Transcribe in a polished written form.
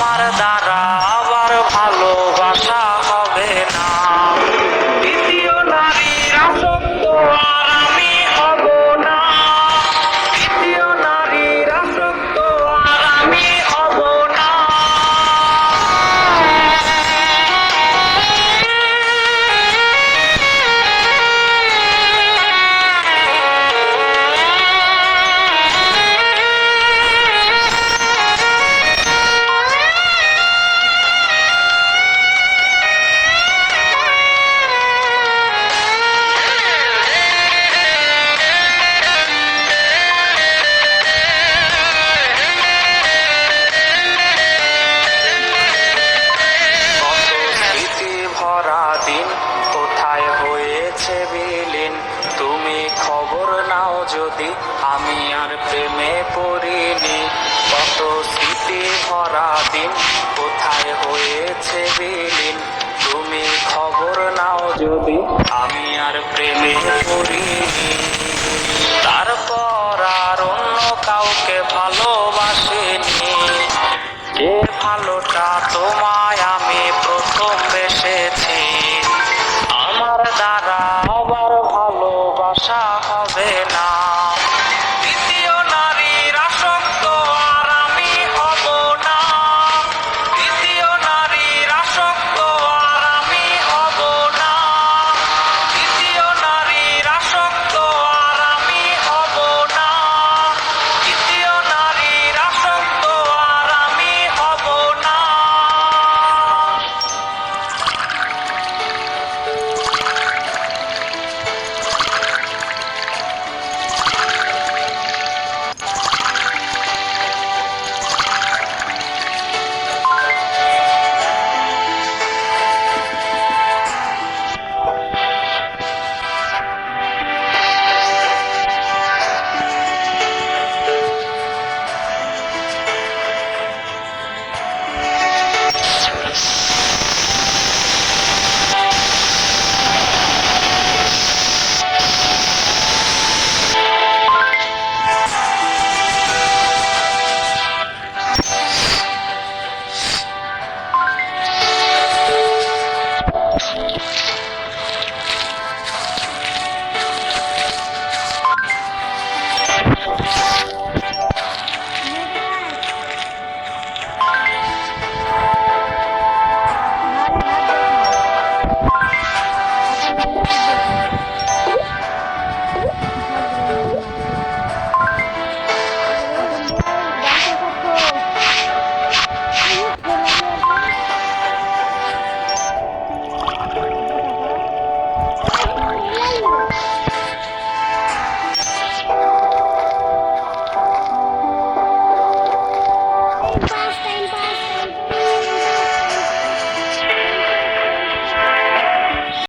তোমার দ্বারা আবার ভালোবাসা হবে না। দ্বিতীয় নারীর আসক্ত আর আমি হব না। দ্বিতীয় নারীর আসক্ত আর আমি হব না। দিন কোথায় হয়েছে বিলীন, তুমি খবর নাও যদি, আমি আর প্রেমে পড়িনি। কত স্মৃতি ভরা দিন কোথায় হয়েছে বিলীন, তুমি খবর নাও যদি, আমি আর প্রেমে পড়িনি। তারপর আর অন্য কাউকে ভালোবাসিনি, যে ভালোটা তোমার